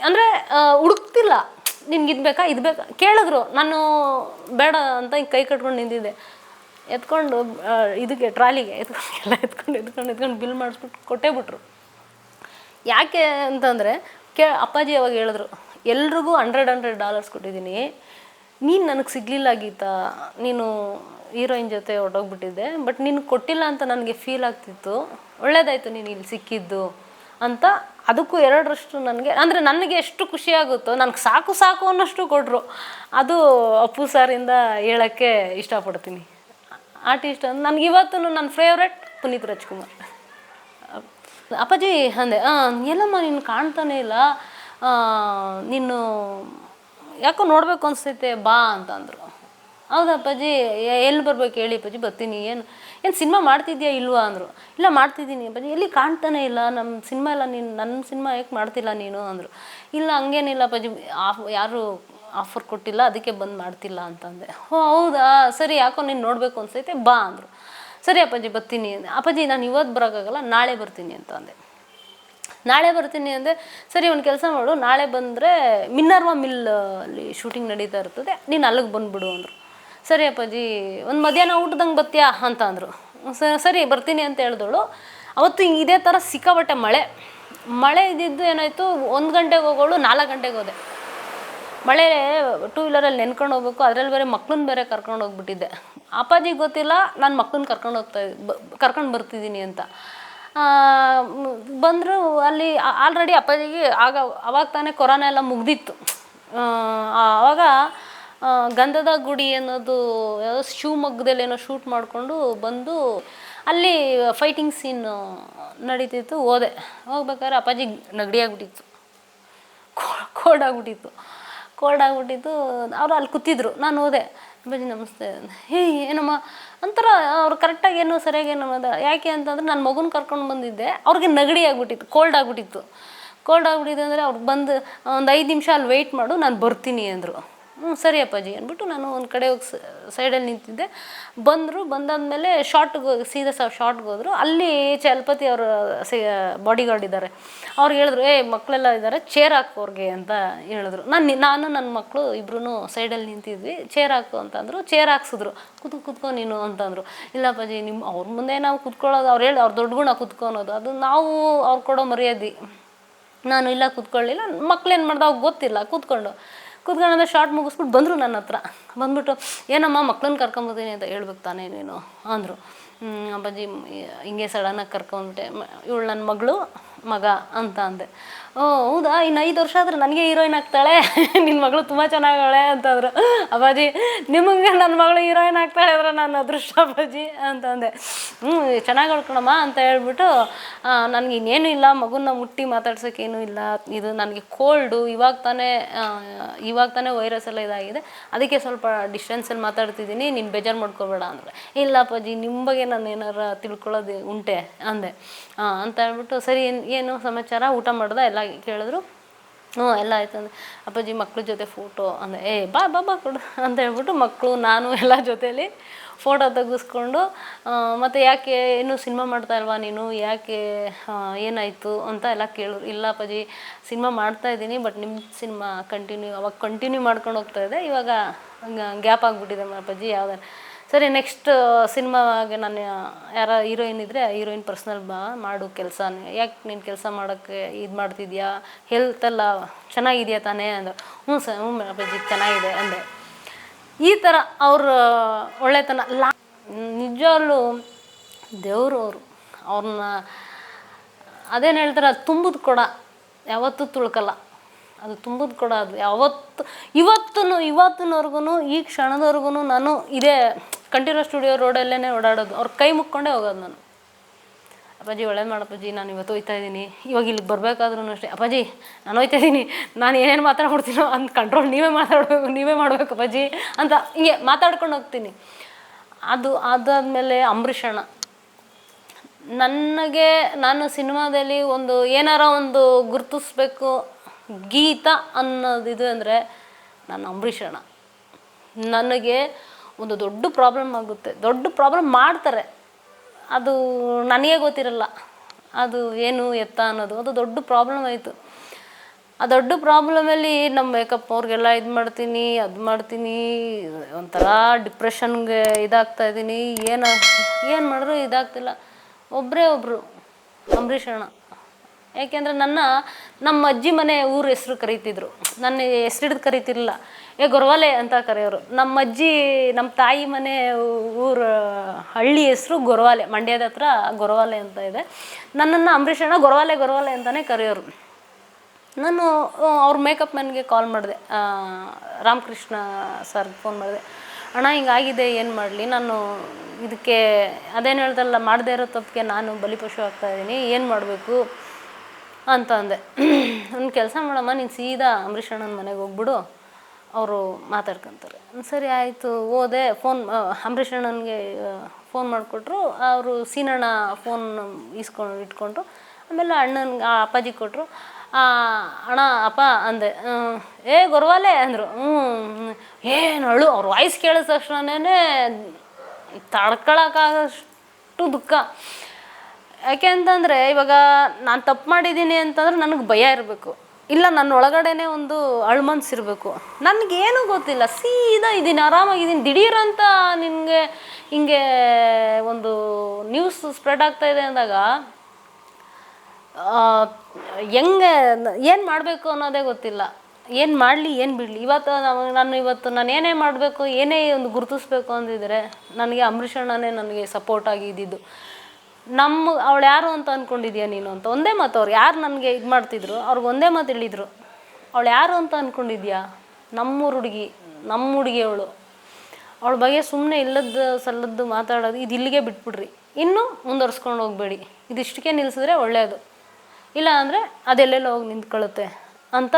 ಅಂದರೆ ಹುಡುಕ್ತಿಲ್ಲ. ನಿನ್ಗೆ ಇದು ಬೇಕಾ ಕೇಳಿದ್ರು. ನಾನು ಬೇಡ ಅಂತ ಹಿಂಗೆ ಕೈ ಕಟ್ಕೊಂಡು ನಿಂತಿದ್ದೆ. ಎತ್ಕೊಂಡು ಇದಕ್ಕೆ ಟ್ರಾಲಿಗೆ ಎತ್ಕೊಂಡು ಬಿಲ್ ಮಾಡಿಸ್ಬಿಟ್ಟು ಕೊಟ್ಟೇ ಬಿಟ್ರು. ಯಾಕೆ ಅಂತಂದರೆ ಅಪ್ಪಾಜಿ ಅವಾಗ ಹೇಳಿದ್ರು, ಎಲ್ರಿಗೂ $100 ಕೊಟ್ಟಿದ್ದೀನಿ, ನೀನು ನನಗೆ ಸಿಗಲಿಲ್ಲ ಗೀತಾ, ನೀನು ಹೀರೋಯಿನ್ ಜೊತೆ ಹೊರಟೋಗ್ಬಿಟ್ಟಿದ್ದೆ, ಬಟ್ ನೀನು ಕೊಟ್ಟಿಲ್ಲ ಅಂತ ನನಗೆ ಫೀಲ್ ಆಗ್ತಿತ್ತು, ಒಳ್ಳೇದಾಯಿತು ನೀನು ಇಲ್ಲಿ ಸಿಕ್ಕಿದ್ದು ಅಂತ. ಅದಕ್ಕೂ 2ರಷ್ಟು ನನಗೆ, ಅಂದರೆ ನನಗೆ ಎಷ್ಟು ಖುಷಿಯಾಗುತ್ತೋ, ನನಗೆ ಸಾಕು ಅನ್ನೋಷ್ಟು ಕೊಟ್ಟರು. ಅದು ಅಪ್ಪು ಸಾರಿಂದ ಹೇಳೋಕ್ಕೆ ಇಷ್ಟಪಡ್ತೀನಿ. ಆರ್ಟಿಸ್ಟ್ ಅಂದ್ರೆ ನನಗೆ ಇವತ್ತು ನನ್ನ ಫೇವ್ರೆಟ್ ಪುನೀತ್ ರಾಜ್ಕುಮಾರ್. ಅಪ್ಪಾಜಿ ಅಂದೆ, ಎಲ್ಲಮ್ಮ ನೀನು ಕಾಣ್ತಾನೆ ಇಲ್ಲ, ನೀನು ಯಾಕೋ ನೋಡಬೇಕು ಅನಿಸ್ತೈತೆ ಬಾ ಅಂತಂದರು. ಹೌದಾ ಅಪ್ಪಾಜಿ, ಎಲ್ಲಿ ಬರ್ಬೇಕು ಹೇಳಿ ಅಪ್ಪಾಜಿ, ಬರ್ತೀನಿ. ಏನು ಸಿನಿಮಾ ಮಾಡ್ತಿದ್ಯಾ ಇಲ್ವಾ ಅಂದರು. ಇಲ್ಲ ಮಾಡ್ತಿದ್ದೀನಿ ಅಪ್ಪಾಜಿ, ಎಲ್ಲಿ ಕಾಣ್ತಾನೆ ಇಲ್ಲ, ನಮ್ಮ ಸಿನಿಮಾ ಎಲ್ಲ ನನ್ನ ಸಿನಿಮಾ ಯಾಕೆ ಮಾಡ್ತಿಲ್ಲ ನೀನು ಅಂದರು. ಇಲ್ಲ ಹಂಗೇನಿಲ್ಲ ಅಪ್ಪಾಜಿ, ಯಾರು ಆಫರ್ ಕೊಟ್ಟಿಲ್ಲ, ಅದಕ್ಕೆ ಬಂದು ಮಾಡ್ತಿಲ್ಲ ಅಂತಂದೆ. ಹೌದಾ, ಸರಿ, ಯಾಕೋ ನೀನು ನೋಡಬೇಕು ಅನಿಸ್ತೈತೆ ಬಾ ಅಂದರು. ಸರಿ ಅಪ್ಪಾಜಿ ಬರ್ತೀನಿ ಅಂದೆ. ಅಪ್ಪಾಜಿ ನಾನು ಇವತ್ತು ಬರೋಕ್ಕಾಗಲ್ಲ, ನಾಳೆ ಬರ್ತೀನಿ ಅಂತ ಅಂದೆ. ನಾಳೆ ಬರ್ತೀನಿ ಅಂದೆ. ಸರಿ ಒಂದು ಕೆಲಸ ಮಾಡು, ನಾಳೆ ಬಂದರೆ ಮಿನ್ನರ್ವಾ ಮಿಲ್ಲಲ್ಲಿ ಶೂಟಿಂಗ್ ನಡೀತಾ ಇರ್ತದೆ, ನೀನು ಅಲ್ಲಿಗೆ ಬಂದುಬಿಡು ಅಂದರು. ಸರಿ ಅಪ್ಪಾಜಿ, ಒಂದು ಮಧ್ಯಾಹ್ನ ಊಟದಂಗೆ ಬರ್ತೀಯಾ ಅಂತ ಅಂದರು. ಸರಿ ಬರ್ತೀನಿ ಅಂತ ಹೇಳಿದವಳು. ಅವತ್ತು ಹಿಂಗೆ ಇದೇ ಥರ ಸಿಕ್ಕಾಬಟ್ಟೆ ಮಳೆ ಇದ್ದಿದ್ದು ಏನಾಯಿತು, 1 ಗಂಟೆಗೆ ಹೋಗೋಳು 4 ಗಂಟೆಗೆ ಹೋದೆ. ಮಳೆ ಟೂ ವೀಲರಲ್ಲಿ ನೆನ್ಕೊಂಡು ಹೋಗ್ಬೇಕು, ಅದರಲ್ಲಿ ಬೇರೆ ಮಕ್ಳನ್ನ ಬೇರೆ ಕರ್ಕೊಂಡು ಹೋಗ್ಬಿಟ್ಟಿದ್ದೆ. ಅಪ್ಪಾಜಿಗೆ ಗೊತ್ತಿಲ್ಲ ನಾನು ಮಕ್ಳನ್ನ ಕರ್ಕೊಂಡು ಬರ್ತಿದ್ದೀನಿ ಅಂತ. ಬಂದರು. ಅಲ್ಲಿ ಆಲ್ರೆಡಿ ಅಪ್ಪಾಜಿಗೆ ಅವಾಗ ತಾನೇ ಕೊರೋನಾ ಎಲ್ಲ ಮುಗ್ದಿತ್ತು. ಆವಾಗ ಗಂಧದ ಗುಡಿ ಅನ್ನೋದು ಯಾವುದೋ ಶಿವಮೊಗ್ಗದಲ್ಲಿ ಏನೋ ಶೂಟ್ ಮಾಡಿಕೊಂಡು ಬಂದು ಅಲ್ಲಿ ಫೈಟಿಂಗ್ ಸೀನ್ ನಡೀತಿತ್ತು. ಹೋಗ್ಬೇಕಾದ್ರೆ ಅಪ್ಪಾಜಿಗೆ ನೆಗಡಿ ಆಗ್ಬಿಟ್ಟಿತ್ತು, ಕೋಲ್ಡ್ ಆಗ್ಬಿಟ್ಟಿತ್ತು. ಅವರು ಅಲ್ಲಿ ಕೂತಿದ್ರು, ನಾನು ಹೋದೆ. ಅಪ್ಪಾಜಿ ನಮಸ್ತೆ. ಏನಮ್ಮ ಒಂಥರ ಅವ್ರು ಕರೆಕ್ಟಾಗಿ ಏನು ಸರಿಯಾಗಿ ಏನು ಯಾಕೆ ಅಂತಂದ್ರೆ ನಾನು ಮಗುನ ಕರ್ಕೊಂಡು ಬಂದಿದ್ದೆ, ಅವ್ರಿಗೆ ನೆಗಡಿ ಆಗ್ಬಿಟ್ಟಿತ್ತು, ಕೋಲ್ಡ್ ಆಗ್ಬಿಟ್ಟಿತ್ತು ಅಂದರೆ ಅವ್ರು ಬಂದು ಒಂದು 5 ನಿಮಿಷ ಅಲ್ಲಿ ವೆಯ್ಟ್ ಮಾಡು, ನಾನು ಬರ್ತೀನಿ ಅಂದರು. ಸರಿ ಅಪ್ಪಾಜಿ ಅಂದ್ಬಿಟ್ಟು ನಾನು ಒಂದು ಕಡೆ ಹೋಗಿ ಸೈಡಲ್ಲಿ ನಿಂತಿದ್ದೆ. ಬಂದಾದ್ಮೇಲೆ ಸೀದಾ ಶಾರ್ಟ್ಗೆ ಹೋದರು. ಅಲ್ಲಿ ಚಲಪತಿ ಅವರು ಬಾಡಿ ಗಾರ್ಡ್ ಇದ್ದಾರೆ. ಅವ್ರಿಗೆ ಹೇಳಿದ್ರು, ಮಕ್ಕಳೆಲ್ಲ ಇದ್ದಾರೆ, ಚೇರ್ ಹಾಕು ಅವ್ರಿಗೆ ಅಂತ ಹೇಳಿದ್ರು. ನಾನು ನನ್ನ ಮಕ್ಕಳು ಇಬ್ರು ಸೈಡಲ್ಲಿ ನಿಂತಿದ್ವಿ. ಚೇರ್ ಹಾಕು ಅಂತಂದರು. ಚೇರ್ ಹಾಕ್ಸಿದ್ರು. ಕುತ್ಕೋ ನೀನು ಅಂತಂದರು. ಇಲ್ಲ ಅಪ್ಪಾಜಿ, ಅವ್ರ ಮುಂದೆ ನಾವು ಕುತ್ಕೊಳ್ಳೋದು, ಅವ್ರು ದೊಡ್ಡ ಗುಣ ಕುತ್ಕೊಳೋದು, ಅದು ನಾವು ಅವ್ರು ಕೊಡೋ ಮರ್ಯಾದೆ. ನಾನು ಇಲ್ಲ ಕೂತ್ಕೊಳ್ಳಿಲ್ಲ. ಮಕ್ಳೇನು ಮಾಡ್ದೆ ಅವ್ರಿಗೆ ಗೊತ್ತಿಲ್ಲ. ಕೂತ್ಕೊಂಡು ಶಾರ್ಟ್ ಮುಗಿಸ್ಬಿಟ್ಟು ಬಂದರು ನನ್ನ ಹತ್ರ. ಬಂದ್ಬಿಟ್ಟು ಏನಮ್ಮ ಮಕ್ಳನ್ನ ಕರ್ಕೊಂಬರ್ತೀನಿ ಅಂತ ಹೇಳ್ಬೇಕು ತಾನೇ ನೀನು ಅಂದರು. ಅಪ್ಪಾಜಿ ಹಿಂಗೆ ಸಡನ್ನಾಗಿ ಕರ್ಕೊಂಬಿಟ್ಟೆ, ಇವಳು ನನ್ನ ಮಗ ಅಂತ ಅಂದೆ. ಹೌದಾ, ಇನ್ನು 5 ವರ್ಷ ಆದರೆ ನನಗೆ ಹೀರೋಯಿನ್ ಆಗ್ತಾಳೆ, ನಿನ್ನ ಮಗಳು ತುಂಬ ಚೆನ್ನಾಗಳೆ ಅಂತಂದರು. ಅಪ್ಪಾಜಿ ನಿಮಗೆ ನನ್ನ ಮಗಳು ಹೀರೋಯಿನ್ ಆಗ್ತಾಳೆ ಅಂದ್ರೆ ನಾನು ಅದೃಷ್ಟ ಅಪ್ಪಾಜಿ ಅಂತಂದೆ. ಚೆನ್ನಾಗಿ ಹೇಳ್ಕೊಳಮ್ಮ ಅಂತ ಹೇಳ್ಬಿಟ್ಟು, ನನಗೆ ಇನ್ನೇನು ಇಲ್ಲ, ಮಗುನ ಮುಟ್ಟಿ ಮಾತಾಡ್ಸೋಕ್ಕೇನೂ ಇಲ್ಲ, ಇದು ನನಗೆ ಕೋಲ್ಡು, ಇವಾಗ ತಾನೇ ವೈರಸ್ ಎಲ್ಲ ಇದಾಗಿದೆ, ಅದಕ್ಕೆ ಸ್ವಲ್ಪ ಡಿಸ್ಟೆನ್ಸಲ್ಲಿ ಮಾತಾಡ್ತಿದ್ದೀನಿ, ನೀನು ಬೇಜಾರು ಮಾಡ್ಕೋಬೇಡ ಅಂದರೆ. ಇಲ್ಲ ಅಪ್ಪಾಜಿ, ನಿಮ್ಮ ಬಗ್ಗೆ ನಾನು ಏನಾರು ತಿಳ್ಕೊಳ್ಳೋದು ಉಂಟೆ ಅಂದೆ. ಅಂತ ಹೇಳ್ಬಿಟ್ಟು ಸರಿ ಏನು ಸಮಾಚಾರ, ಊಟ ಮಾಡ್ದೆ ಎಲ್ಲ ಕೇಳಿದ್ರು. ಎಲ್ಲ ಆಯ್ತು ಅಂದೆ. ಅಪ್ಪಾಜಿ ಮಕ್ಳ ಜೊತೆ ಫೋಟೋ ಅಂದೆ. ಬಾ ಕೊಡು ಅಂತ ಹೇಳ್ಬಿಟ್ಟು ಮಕ್ಕಳು ನಾನು ಎಲ್ಲ ಜೊತೇಲಿ ಫೋಟೋ ತೆಗೆಸ್ಕೊಂಡು, ಮತ್ತು ಯಾಕೆ ಇನ್ನೂ ಸಿನಿಮಾ ಮಾಡ್ತಾ ಇಲ್ವಾ ನೀನು, ಯಾಕೆ ಏನಾಯಿತು ಅಂತ ಎಲ್ಲ ಕೇಳಿದ್ರು. ಇಲ್ಲ ಅಪ್ಪಾಜಿ ಸಿನಿಮಾ ಮಾಡ್ತಾಯಿದ್ದೀನಿ, ಬಟ್ ನಿಮ್ಮ ಸಿನಿಮಾ ಕಂಟಿನ್ಯೂ ಮಾಡ್ಕೊಂಡು ಹೋಗ್ತಾಯಿದ್ದೆ, ಇವಾಗ ಗ್ಯಾಪ್ ಆಗಿಬಿಟ್ಟಿದೆ ಅಪ್ಪಾಜಿ. ಯಾವ್ದು ಸರಿ, ನೆಕ್ಸ್ಟ್ ಸಿನಿಮಾಗೆ ನಾನು ಯಾರ ಹೀರೋಯಿನ್ ಇದ್ದರೆ ಹೀರೋಯಿನ್ ಪರ್ಸ್ನಲ್ ಮಾಡು ಕೆಲಸ, ಯಾಕೆ ನೀನು ಕೆಲಸ ಮಾಡೋಕ್ಕೆ ಇದು ಮಾಡ್ತಿದ್ಯಾ, ಹೆಲ್ತೆಲ್ಲ ಚೆನ್ನಾಗಿದೆಯಾ ತಾನೇ ಅಂದರು. ಹ್ಞೂ ಅಪ್ಪಾಜಿ ಚೆನ್ನಾಗಿದೆ ಅಂದೆ. ಈ ಥರ ಅವ್ರ ಒಳ್ಳೆತನ ನಿಜವಾಗ್ಲೂ ದೇವರು ಅವ್ರನ್ನ ಅದೇನು ಹೇಳ್ತಾರೆ, ಅದು ತುಂಬಿದ ಕೊಡ ಯಾವತ್ತೂ ತುಳ್ಕಲ್ಲ. ಅದು ತುಂಬಿದ ಕೊಡ. ಅದು ಯಾವತ್ತು ಇವತ್ತಿನವರೆಗೂ ಈ ಕ್ಷಣದವರೆಗೂ ನಾನು ಇದೇ ಕಂಠೀರವ ಸ್ಟುಡಿಯೋ ರೋಡಲ್ಲೇ ಓಡಾಡೋದು, ಅವ್ರ ಕೈ ಮುಕ್ಕೊಂಡೇ ಹೋಗೋದು ನಾನು. ಅಪ್ಪಾಜಿ ಒಳ್ಳೇದು ಮಾಡಪ್ಪಾಜಿ, ನಾನು ಇವತ್ತು ಹೋಗ್ತಾಯಿದ್ದೀನಿ, ಇವಾಗ ಇಲ್ಲಿಗೆ ಬರಬೇಕಾದ್ರೂ ಅಷ್ಟೇ, ಅಪ್ಪಾಜಿ ನಾನು ಹೋಗ್ತಾಯಿದ್ದೀನಿ, ನಾನು ಏನೇನು ಮಾತಾಡ್ಬಿಡ್ತೀನೋ ಅಂತ ಕಂಟ್ರೋಲ್ ನೀವೇ ಮಾಡಬೇಕು ಅಪ್ಪಾಜಿ ಅಂತ ಹಿಂಗೆ ಮಾತಾಡ್ಕೊಂಡು ಹೋಗ್ತೀನಿ. ಅದಾದಮೇಲೆ ಅಂಬರೀಷ್ ಅಣ್ಣ ನಾನು ಸಿನಿಮಾದಲ್ಲಿ ಏನಾರ ಒಂದು ಗುರುತಿಸ್ಬೇಕು ಗೀತ ಅನ್ನೋದಿದು ಅಂದರೆ ನಾನು ಅಂಬರೀಷ್ ಅಣ್ಣ. ನನಗೆ ಒಂದು ದೊಡ್ಡ ಪ್ರಾಬ್ಲಮ್ ಆಗುತ್ತೆ, ದೊಡ್ಡ ಪ್ರಾಬ್ಲಮ್ ಮಾಡ್ತಾರೆ, ಅದು ನನಗೆ ಗೊತ್ತಿರಲ್ಲ ಅದು ಏನು ಎತ್ತ ಅನ್ನೋದು. ಅದು ದೊಡ್ಡ ಪ್ರಾಬ್ಲಮ್ ಆಯಿತು. ಆ ದೊಡ್ಡ ಪ್ರಾಬ್ಲಮಲ್ಲಿ ನಮ್ಮ ಮೇಕಪ್ ಅವ್ರಿಗೆಲ್ಲ ಇದು ಮಾಡ್ತೀನಿ, ಅದು ಮಾಡ್ತೀನಿ, ಒಂಥರ ಡಿಪ್ರೆಷನ್ಗೆ ಇದಾಗ್ತಾಯಿದ್ದೀನಿ. ಏನು ಮಾಡಿದ್ರು ಇದಾಗ್ತಿಲ್ಲ. ಒಬ್ಬರು ಅಂಬರೀಷ್ ಅಣ್ಣ. ಯಾಕೆಂದರೆ ನಮ್ಮ ಅಜ್ಜಿ ಮನೆ ಊರ ಹೆಸ್ರು ಕರೀತಿದ್ರು, ನನ್ನ ಹೆಸ್ರಿಡ್ದು ಕರೀತಿರಲಿಲ್ಲ, ಗೊರವಾಲೆ ಅಂತ ಕರೆಯೋರು. ನಮ್ಮ ತಾಯಿ ಮನೆ ಹಳ್ಳಿ ಹೆಸರು ಗೊರವಾಲೆ, ಮಂಡ್ಯದ ಹತ್ರ ಗೊರವಾಲೆ ಅಂತ ಇದೆ. ನನ್ನನ್ನು ಅಂಬರೀಷ್ ಅಣ್ಣ ಗೊರವಾಲೆ ಅಂತಲೇ ಕರೆಯೋರು. ನಾನು ಅವ್ರ ಮೇಕಪ್ ಮ್ಯಾನ್ಗೆ ಕಾಲ್ ಮಾಡಿದೆ, ರಾಮಕೃಷ್ಣ ಸರ್ಗೆ ಫೋನ್ ಮಾಡಿದೆ. ಅಣ್ಣ ಹಿಂಗಾಗಿದೆ, ಏನು ಮಾಡಲಿ, ನಾನು ಇದಕ್ಕೆ ಅದೇನು ಹೇಳ್ದಲ್ಲ, ಮಾಡದೇ ಇರೋ ತಪ್ಪಿಗೆ ನಾನು ಬಲಿಪಶು ಆಗ್ತಾಯಿದ್ದೀನಿ, ಏನು ಮಾಡಬೇಕು ಅಂತ ಅಂದೆ. ಒಂದು ಕೆಲಸ ಮಾಡಮ್ಮ, ನೀನು ಸೀದಾ ಅಂಬರೀಷ್ ಅಣ್ಣನ ಮನೆಗೆ ಹೋಗ್ಬಿಡು, ಅವರು ಮಾತಾಡ್ಕೊತಾರೆ. ಸರಿ ಆಯಿತು. ಹೋದೆ. ಅಂಬರೀಷ್ ಅಣ್ಣನಿಗೆ ಫೋನ್ ಮಾಡಿಕೊಟ್ರು. ಅವರು ಸೀನಣ್ಣ ಫೋನ್ ಇಟ್ಕೊಂಡ್ರು. ಆಮೇಲೆ ಅಪ್ಪಾಜಿ ಕೊಟ್ಟರು. ಅಣ್ಣ ಅಪ್ಪ ಅಂದೆ. ಗೊರವಾಲೆ ಅಂದರು. ಏನು ಅವ್ರ ವಾಯ್ಸ್ ಕೇಳಿದ ತಕ್ಷಣನೇ ತಡ್ಕೊಳಕ್ಕಾಗಷ್ಟು ದುಃಖ. ಯಾಕೆ ಅಂತಂದರೆ ಇವಾಗ ನಾನು ತಪ್ಪು ಮಾಡಿದ್ದೀನಿ ಅಂತಂದ್ರೆ ನನಗೆ ಭಯ ಇರಬೇಕು, ಇಲ್ಲ ನನ್ನ ಒಳಗಡೆನೇ ಒಂದು ಅಳ್ಮನ್ಸಿರಬೇಕು. ನನಗೇನು ಗೊತ್ತಿಲ್ಲ, ಸೀದಾ ಇದ್ದೀನಿ, ಆರಾಮಾಗಿದ್ದೀನಿ. ದಿಢೀರಂತ ನಿನಗೆ ಹಿಂಗೆ ಒಂದು ನ್ಯೂಸ್ ಸ್ಪ್ರೆಡ್ ಆಗ್ತಾಯಿದೆ ಅಂದಾಗ ಹೆಂಗೆ ಏನು ಮಾಡಬೇಕು ಅನ್ನೋದೇ ಗೊತ್ತಿಲ್ಲ. ಏನು ಮಾಡಲಿ ಏನು ಬಿಡಲಿ ಇವತ್ತು ನಾನು ಏನೇ ಮಾಡಬೇಕು ಏನೇ ಒಂದು ಗುರುತಿಸ್ಬೇಕು ಅಂದಿದ್ರೆ ನನಗೆ ಅಂಬರೀಷ್ ಅಣ್ಣನೇ ನನಗೆ ಸಪೋರ್ಟಾಗಿ ಇದ್ದಿದ್ದು. ಅವಳು ಯಾರು ಅಂತ ಅಂದ್ಕೊಂಡಿದ್ಯಾ ನೀನು ಅಂತ ಒಂದೇ ಮಾತು ಅವ್ರು ಯಾರು ನನಗೆ ಇದು ಮಾಡ್ತಿದ್ರು ಅವ್ರಿಗೆ ಒಂದೇ ಮಾತು ಹೇಳಿದರು, ಅವಳು ಯಾರು ಅಂತ ಅಂದ್ಕೊಂಡಿದ್ಯಾ, ನಮ್ಮೂರು ಹುಡುಗಿ, ನಮ್ಮ ಹುಡುಗಿ ಅವಳ ಬಗ್ಗೆ ಸುಮ್ಮನೆ ಇಲ್ಲದ್ದು ಸಲ್ಲದ್ದು ಮಾತಾಡೋದು ಇದು ಇಲ್ಲಿಗೆ ಬಿಟ್ಬಿಡ್ರಿ, ಇನ್ನೂ ಮುಂದುವರ್ಸ್ಕೊಂಡು ಹೋಗಬೇಡಿ, ಇದಿಷ್ಟಕ್ಕೆ ನಿಲ್ಲಿಸಿದ್ರೆ ಒಳ್ಳೆಯದು, ಇಲ್ಲ ಅಂದರೆ ಅದೆಲ್ಲೆಲ್ಲ ಹೋಗಿ ನಿಂತ್ಕೊಳ್ಳುತ್ತೆ ಅಂತ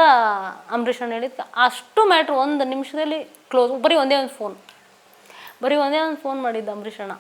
ಅಂಬರೀಷ್ ಅಣ್ಣ ಹೇಳಿದ್ದು. ಅಷ್ಟು ಮ್ಯಾಟ್ರು 1 ನಿಮಿಷದಲ್ಲಿ ಕ್ಲೋಸ್. ಬರೀ ಒಂದೇ ಒಂದು ಫೋನ್ ಮಾಡಿದ್ದ ಅಂಬರೀಷ್ ಅಣ್ಣ.